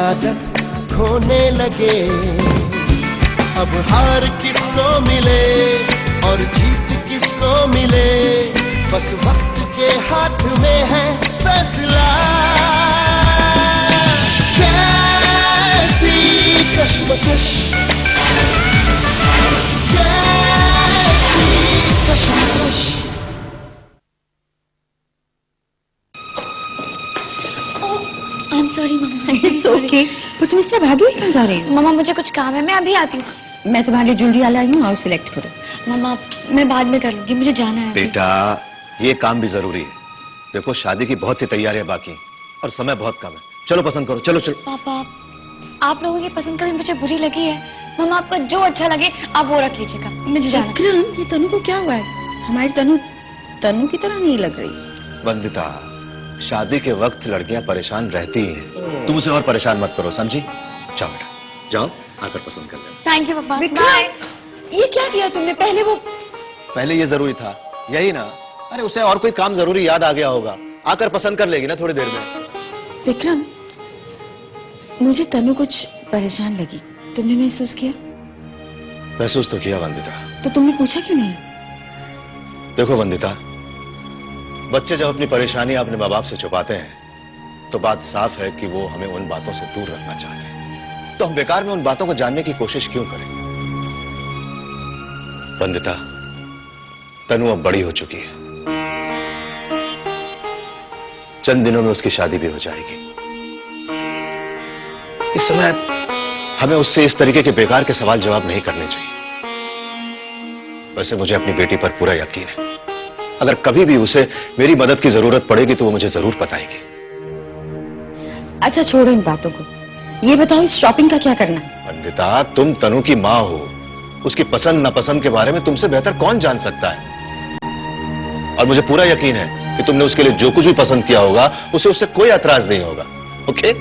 आदत खोने लगे। अब हार किसको मिले और जीत किसको मिले, बस वक्त के हाथ में है फैसला। कैसी कश्मकश, कैसी कश्मकश। I'm sorry mama. It's okay। पर तुम इस तरह भागी हुई कहाँ जा रही हो? मामा मुझे कुछ काम है, मैं अभी आती हूँ। मैं तुम्हारे लिए ज्वेलरी लाई हूँ, आओ सिलेक्ट करो। मामा मैं बाद में कर लूंगी, मुझे जाना है। बेटा ये काम भी जरूरी है। देखो शादी की बहुत सी तैयारियां बाकी हैं और समय बहुत कम है। चलो पसंद करो, चलो चलो। पापा आप लोगों की पसंद कभी मुझे बुरी लगी है? मामा आपको जो अच्छा लगे आप वो रख लीजिएगा, मुझे जाना है। विक्रम ये तनु को क्या हुआ है? हमारी तनु की तरह नहीं लग रही। वंदिता शादी के वक्त लड़कियां परेशान रहती हैं, तुम उसे और परेशान मत करो, समझी? जाओ बेटा जाओ, आकर पसंद कर लेना। थैंक यू पापा। विक्रम ये क्या किया तुमने? पहले ये जरूरी था यही ना? अरे उसे और कोई काम जरूरी याद आ गया होगा, आकर पसंद कर लेगी ना थोड़ी देर में। विक्रम मुझे तनु कुछ परेशान लगी, तुमने महसूस किया? महसूस तो किया वंदिता। तो तुमने पूछा क्यों नहीं? देखो वंदिता, बच्चे जब अपनी परेशानी अपने माँ बाप से छुपाते हैं तो बात साफ है कि वो हमें उन बातों से दूर रखना चाहते हैं। तो हम बेकार में उन बातों को जानने की कोशिश क्यों करें? वंदिता तनु अब बड़ी हो चुकी है, चंद दिनों में उसकी शादी भी हो जाएगी। इस समय हमें उससे इस तरीके के बेकार के सवाल जवाब नहीं करने चाहिए। वैसे मुझे अपनी बेटी पर पूरा यकीन है, अगर कभी भी उसे मेरी मदद की जरूरत पड़ेगी तो वो मुझे जरूर बताएगी। अच्छा छोड़ो इन बातों को, ये बताओ इस शॉपिंग का क्या करना? वंदिता तुम तनु की मां हो, उसकी पसंद नापसंद के बारे में तुमसे बेहतर कौन जान सकता है? और मुझे पूरा यकीन है कि तुमने उसके लिए जो कुछ भी पसंद किया होगा उसे उससे कोई एतराज नहीं होगा। ओके?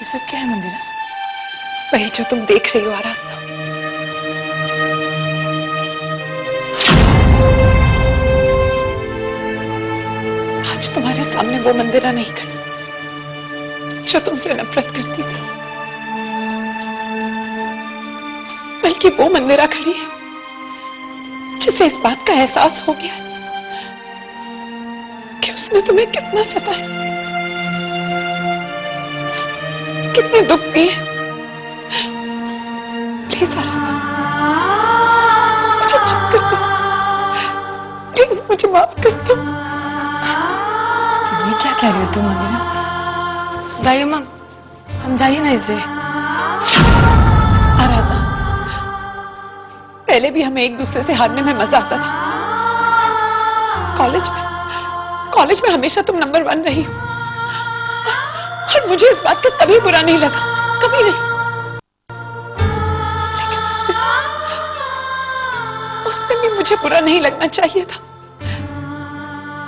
सब क्या है मंदिरा? वही जो तुम देख रही हो आराधना। आज तुम्हारे सामने वो मंदिरा नहीं खड़ी जो तुमसे नफरत करती थी, बल्कि वो मंदिरा खड़ी है जिसे इस बात का एहसास हो गया कि उसने तुम्हें कितना सताया, कितने दुख दिए। प्लीज आराधना मुझे माफ कर दो, प्लीज मुझे माफ कर दो। ये क्या कह रही हो तुम मंदिरा? दाई माँ समझाइए ना इसे। आराधना पहले भी हमें एक दूसरे से हारने में मजा आता था। कॉलेज में हमेशा तुम नंबर 1 रही हो और मुझे इस बात का कभी बुरा नहीं लगा, कभी नहीं। लेकिन उस दिन भी मुझे बुरा नहीं लगना चाहिए था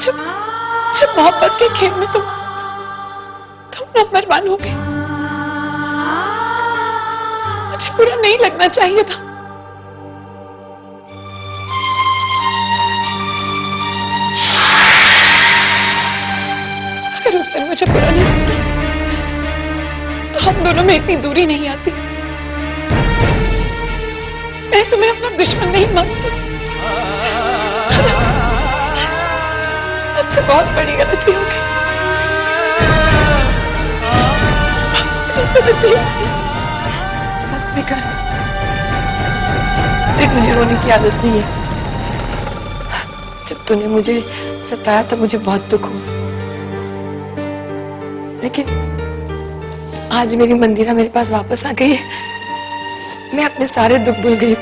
जब मोहब्बत के खेल में तुम नंबर 1 हो गए। बुरा नहीं लगना चाहिए था। अगर उस दिन मुझे बुरा नहीं लगता तो हम दोनों में इतनी दूरी नहीं आती। मैं तुम्हें अपना दुश्मन नहीं मानती। मुझसे बहुत बड़ी गलती हो गई। बस भी कर। देख, मुझे रोने की आदत नहीं है। जब तूने मुझे सताया तब मुझे बहुत दुख हुआ, लेकिन आज मेरी मंदिरा मेरे पास वापस आ गई है। मैं अपने सारे दुख भूल गई।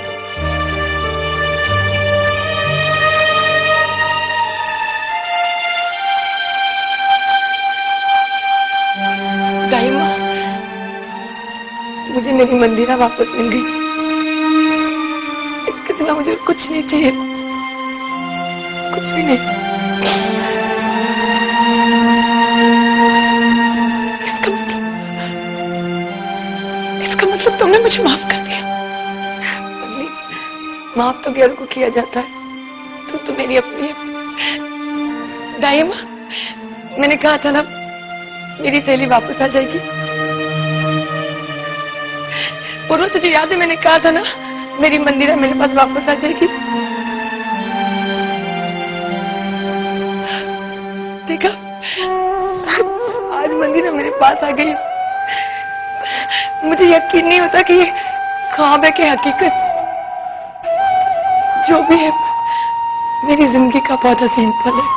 दाई माँ, मुझे मेरी मंदिरा वापस मिल गई। इसके सिवा मुझे कुछ नहीं चाहिए, कुछ भी नहीं। इसका मतलब तुमने मुझे माफ कर दिया? अगली, माफ तो गैरों को किया जाता है, तो मेरी अपनी है। दाई माँ, मैंने कहा था ना मेरी सहेली वापस आ जाएगी। पूर्व, तुझे याद है मैंने कहा था ना मेरी मंदिरा मेरे पास वापस आ जाएगी। देखा, आज मंदिरा मेरे पास आ गई। मुझे यकीन नहीं होता कि ये ख्वाब है कि हकीकत। जो भी है, मेरी जिंदगी का बहुत हसीन पल है।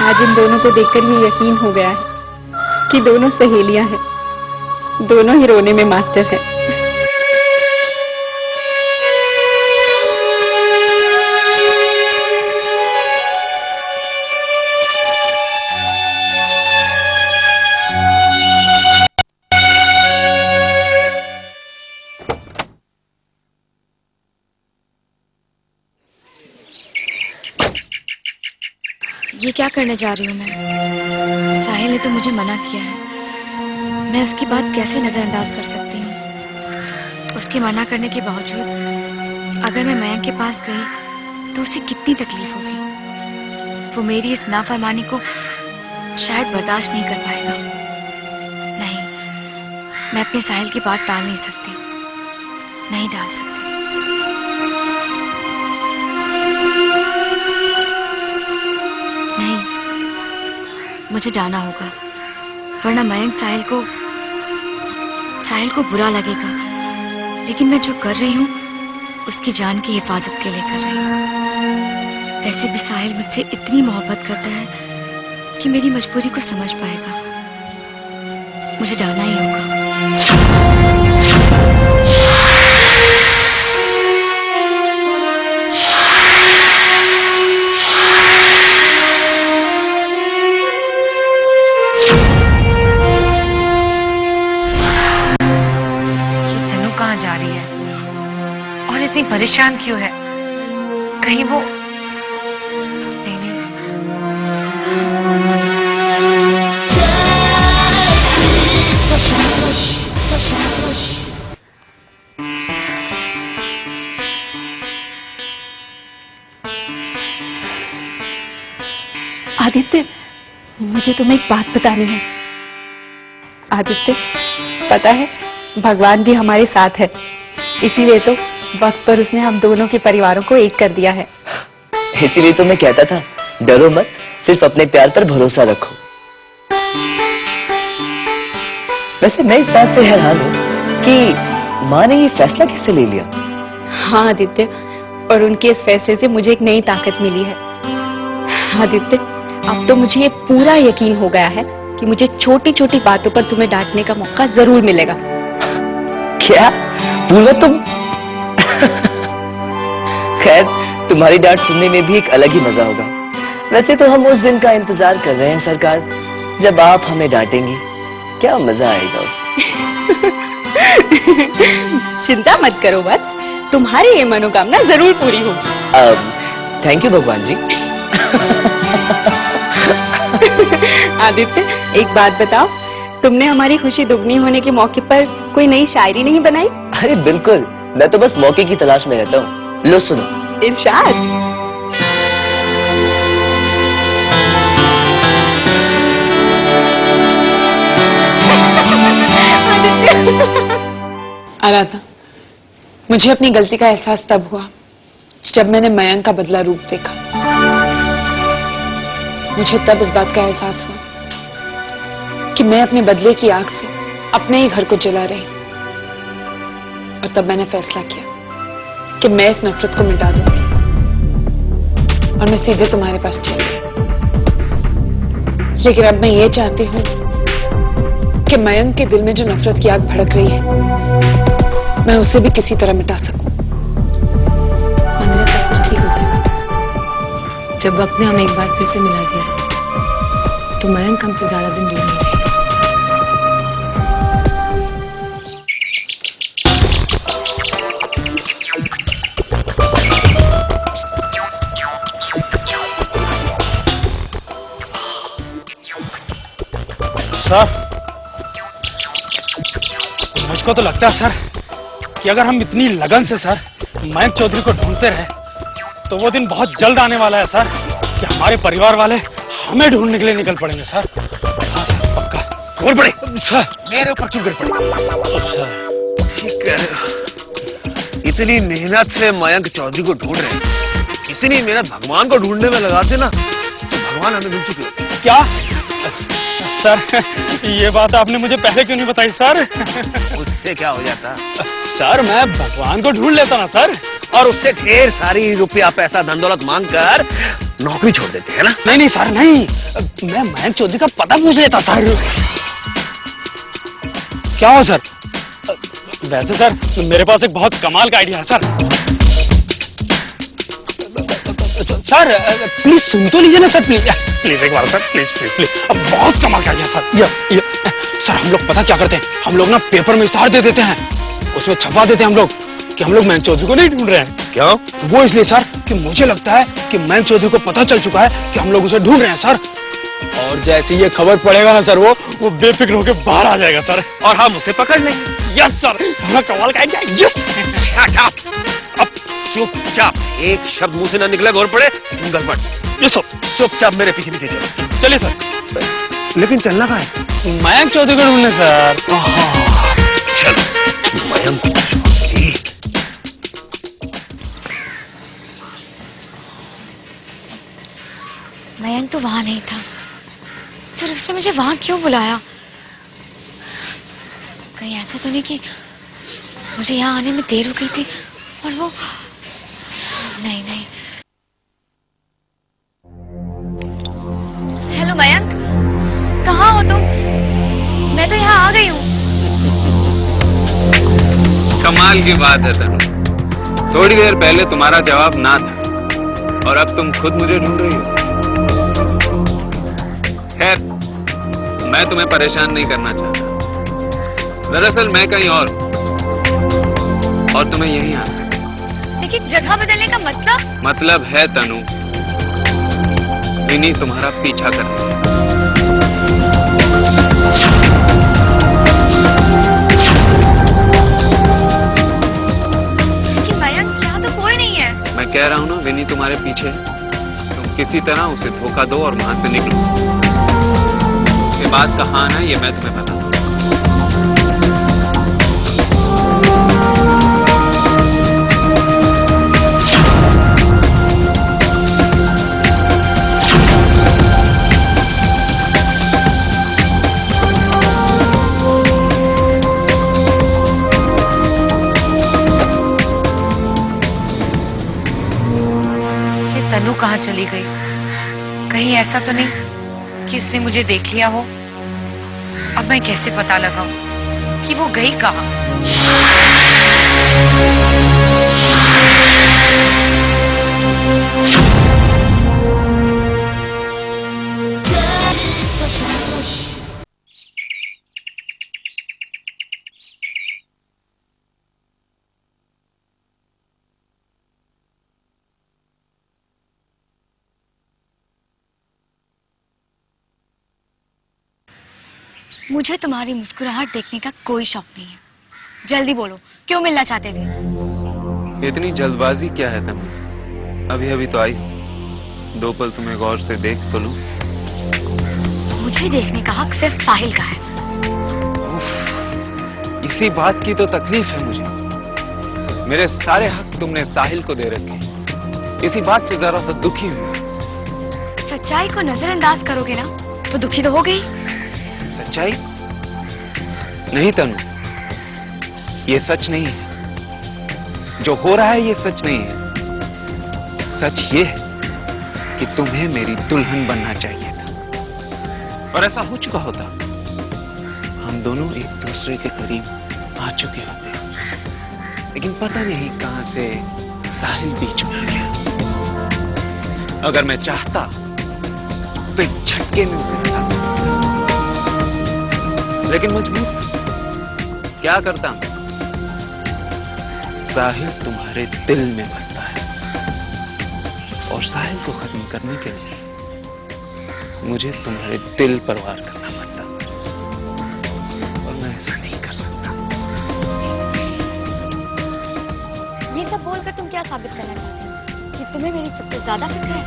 आज इन दोनों को देखकर ये यकीन हो गया है कि दोनों सहेलियां हैं, दोनों ही रोने में मास्टर हैं। ये क्या करने जा रही हूँ मैं? साहिल ने तो मुझे मना किया है। मैं उसकी बात कैसे नजरअंदाज कर सकती हूँ? उसके मना करने के बावजूद अगर मैं मयंक के पास गई तो उसे कितनी तकलीफ होगी। वो मेरी इस नाफरमानी को शायद बर्दाश्त नहीं कर पाएगा। नहीं, मैं अपने साहिल की बात टाल नहीं सकती, नहीं टाल सकती। मुझे जाना होगा, वरना मयंक साहिल को बुरा लगेगा। लेकिन मैं जो कर रही हूँ उसकी जान की हिफाजत के लिए कर रही हूँ। वैसे भी साहिल मुझसे इतनी मोहब्बत करता है कि मेरी मजबूरी को समझ पाएगा। मुझे जाना ही होगा। जा रही है और इतनी परेशान क्यों है? कहीं वो नहीं। आदित्य, मुझे तुम्हें एक बात बतानी है। आदित्य, पता है भगवान भी हमारे साथ है, इसीलिए तो वक्त पर उसने हम दोनों के परिवारों को एक कर दिया है। इसीलिए तो मैं कहता था, डरो मत, सिर्फ अपने प्यार पर भरोसा रखो। वैसे मैं इस बात से हैरान हूँ कि माँ ने ये फैसला कैसे ले लिया। हाँ आदित्य, और उनके इस फैसले से मुझे एक नई ताकत मिली है। आदित्य, अब तो मुझे ये पूरा यकीन हो गया है कि मुझे छोटी छोटी बातों पर तुम्हें डांटने का मौका जरूर मिलेगा। क्या पूर्वा तुम खैर तुम्हारी डांट सुनने में भी एक अलग ही मजा होगा। वैसे तो हम उस दिन का इंतजार कर रहे हैं सरकार, जब आप हमें डांटेंगी। क्या मजा आएगा उस दिन। चिंता मत करो वत्स, तुम्हारी ये मनोकामना जरूर पूरी होगी। थैंक यू भगवान जी। आदित्य, एक बात बताओ, तुमने हमारी खुशी दुगनी होने के मौके पर कोई नई शायरी नहीं बनाई? अरे बिल्कुल, मैं तो बस मौके की तलाश में रहता हूँ। लो सुनो। इरशाद। आराधना, मुझे अपनी गलती का एहसास तब हुआ जब मैंने मयंक का बदला रूप देखा। मुझे तब इस बात का एहसास हुआ कि मैं अपने बदले की आग से अपने ही घर को जला रही, और तब मैंने फैसला किया कि मैं इस नफरत को मिटा दूंगी और मैं सीधे तुम्हारे पास चली गई। लेकिन अब मैं ये चाहती हूँ कि मयंक के दिल में जो नफरत की आग भड़क रही है, मैं उसे भी किसी तरह मिटा सकूं। मंदिरा, सब कुछ ठीक हो जाएगा। जब वक्त ने हमें एक बार फिर से मिला दिया है, तो मयंक हमसे ज्यादा दिन दूर नहीं रहेगा। सर, मुझको तो लगता है सर कि अगर हम इतनी लगन से सर मयंक चौधरी को ढूंढते रहे तो वो दिन बहुत जल्द आने वाला है सर कि हमारे परिवार वाले हमें ढूंढने के लिए निकल पड़ेंगे सर। हाँ सर, पक्का। गिर पड़े सर, मेरे ऊपर क्यों गिर पड़े? सर ठीक कह रहे हो। इतनी मेहनत से मयंक चौधरी को ढूंढ रहे हैं, इतनी मेहनत भगवान को ढूंढने में लगाते ना तो भगवान हमें मिल चुके होते। क्या सर, ये बात आपने मुझे पहले क्यों नहीं बताई सर? उससे क्या हो जाता सर, मैं भगवान को ढूंढ लेता ना सर, और उससे ढेर सारी रुपया पैसा धन दौलत मांग कर नौकरी छोड़ देते हैं ना। नहीं नहीं सर, नहीं, मैं मयंक चौधरी का पता पूछ लेता सर। क्या हो सर? वैसे सर मेरे पास एक बहुत कमाल का आइडिया है सर। सर प्लीज सुन तो लीजिए ना सर, प्लीज प्लीज एक बार सर, प्लीज प्लीज प्लीज। अब बहुत कमाल का idea sir. Yes yes sir, हम लोग पता क्या करते हैं, हम लोग ना पेपर में इश्तेहार दे देते हैं, उसमें छपवा देते हैं हम लोग कि हम लोग मयंक चौधरी को नहीं ढूंढ रहे हैं। क्यों? वो इसलिए सर कि मुझे लगता है कि मयंक चौधरी को पता चल चुका है कि हम लोग उसे ढूंढ रहे हैं सर, और जैसे ये खबर पड़ेगा ना सर, वो बेफिक्र होकर बाहर आ जाएगा सर, और हम उसे पकड़ लेंगे। यस सर, हमारा कमाल का आइडिया। यस। अब चुपचाप, एक शब्द मुंह से ना निकले, गौर पड़े सिंगल वर्ड। यस सर, चुपचाप मेरे पीछे पीछे चलो। चलिए सर। लेकिन चलना कहाँ है? मयंक चौधरी को ढूंढने सर। चलो मयंक चौधरी। मयंक तो वहां नहीं था, फिर उसने मुझे वहां क्यों बुलाया? कहीं ऐसा तो नहीं कि मुझे यहाँ आने में देर हो गई थी और वो... नहीं नहीं। हेलो मयंक, कहाँ हो तुम? मैं तो यहाँ आ गई हूँ। कमाल की बात है तनु, थोड़ी देर पहले तुम्हारा जवाब ना था और अब तुम खुद मुझे ढूंढ रही हो। खैर, मैं तुम्हें परेशान नहीं करना चाहता। दरअसल मैं कहीं और तुम्हें यहीं आना। लेकिन जगह बदलने का मतलब है तनु, विनी तुम्हारा पीछा कर रही है। लेकिन मयंक, यहाँ तो कोई नहीं है। मैं कह रहा हूँ ना, विनी तुम्हारे पीछे। तुम किसी तरह उसे धोखा दो और वहां से निकलो। ये बात कहाँ आना है ये मैं तुम्हें बताऊँ। तनु कहाँ चली गई? कहीं ऐसा तो नहीं कि उसने मुझे देख लिया हो अब मैं कैसे पता लगाऊं कि वो गई कहाँ? मुझे तुम्हारी मुस्कुराहट देखने का कोई शौक नहीं है। जल्दी बोलो, क्यों मिलना चाहते थे? इतनी जल्दबाजी क्या है तुम? अभी अभी तो आई, 2 पल तुम्हें गौर से देख तो लूं। मुझे देखने का हक सिर्फ साहिल का है। इसी बात की तो तकलीफ है मुझे। मेरे सारे हक तुमने साहिल को दे रखे। इसी बात से जरा सा दुखी हूं। सच्चाई को नजरअंदाज करोगे ना तो दुखी तो हो गई। सच्चाई नहीं तनु, ये सच नहीं है। जो हो रहा है ये सच नहीं है। सच ये है कि तुम्हें मेरी दुल्हन बनना चाहिए था, और ऐसा हो चुका होता। हम दोनों एक दूसरे के करीब आ चुके होते, लेकिन पता नहीं कहां से साहिल बीच में आ गया। अगर मैं चाहता तो एक झटके में उसे हटा सकता, लेकिन मजबूर क्या करता हूं? साहिल तुम्हारे दिल में बसता है, और साहिल को खत्म करने के लिए मुझे तुम्हारे दिल पर वार करना पड़ता, और मैं ऐसा नहीं कर सकता। ये सब बोलकर तुम क्या साबित करना चाहते हो? कि तुम्हें मेरी सबसे ज्यादा फिक्र है?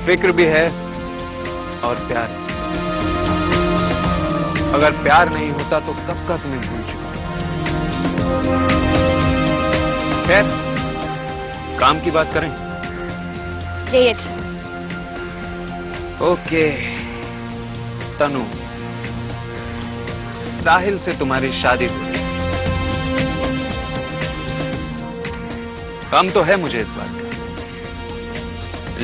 फिक्र भी है और प्यार। अगर प्यार नहीं होता तो कब का तुम्हें भूल चुका। खैर, काम की बात करें। ये अच्छा। ओके तनु, साहिल से तुम्हारी शादी हुई। गम तो है मुझे इस बात का,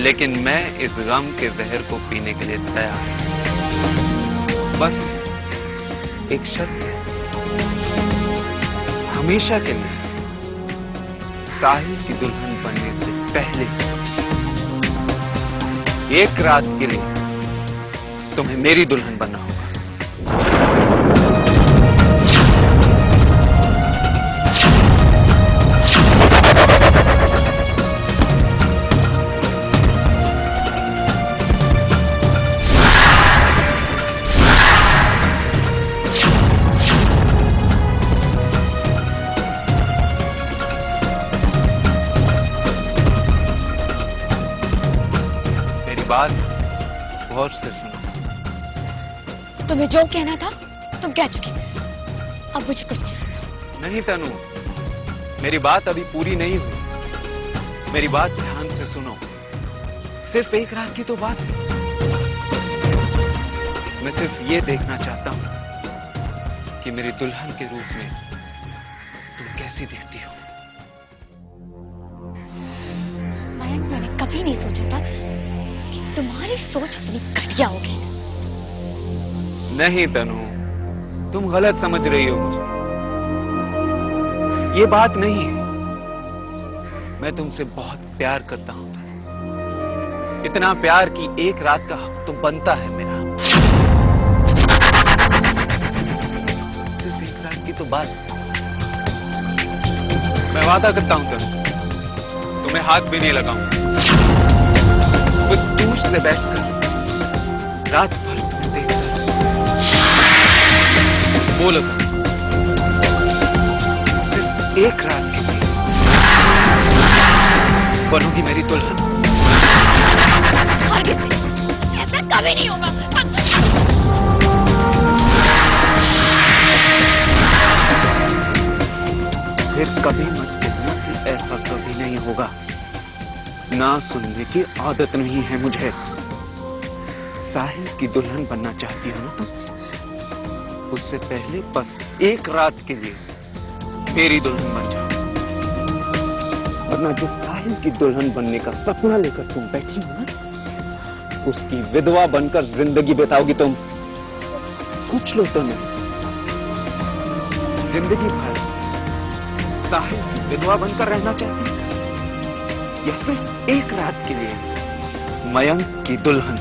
लेकिन मैं इस गम के जहर को पीने के लिए तैयार हूं। बस एक शर्त है, हमेशा के लिए साहिल की दुल्हन बनने से पहले एक रात के लिए तुम्हें मेरी दुल्हन बनना होगा। बात गौर से सुनो। तुम्हें जो कहना था तुम कह चुके, अब मुझे कुछ नहीं सुनना। नहीं तनु, मेरी बात अभी पूरी नहीं हुई। मेरी बात ध्यान से सुनो। सिर्फ एक रात की तो बात है। मैं सिर्फ ये देखना चाहता हूं कि मेरी दुल्हन के रूप में तुम कैसी दिखती हो। मैंने कभी नहीं सोचा था कि तुम्हारी सोच इतनी घटिया होगी। नहीं तनु, तुम गलत समझ रही हो मुझे। ये बात नहीं है। मैं तुमसे बहुत प्यार करता हूं, इतना प्यार कि एक रात का हक तो बनता है मेरा। सिर्फ एक रात की तो बात। मैं वादा करता हूं तनु, तुम्हें हाथ भी नहीं लगाऊंगा। कुछ दूर से बैठकर रात भर तुम्हें देखकर बोलो सिर्फ एक रात के लिए बनोगी मेरी दुल्हन। ऐसा कभी नहीं होगा। फिर कभी मत कहना कि ऐसा कभी नहीं होगा। ना सुनने की आदत नहीं है मुझे। साहिल की दुल्हन बनना चाहती हो ना तुम? उससे पहले बस एक रात के लिए मेरी दुल्हन बन जाओ, वरना जिस साहिल की दुल्हन बनने का सपना लेकर तुम बैठी हो ना, उसकी विधवा बनकर जिंदगी बिताओगी तुम। सोच लो तनु, जिंदगी भर साहिल की विधवा बनकर रहना चाहती है या सिर्फ एक रात के लिए मयंक की दुल्हन?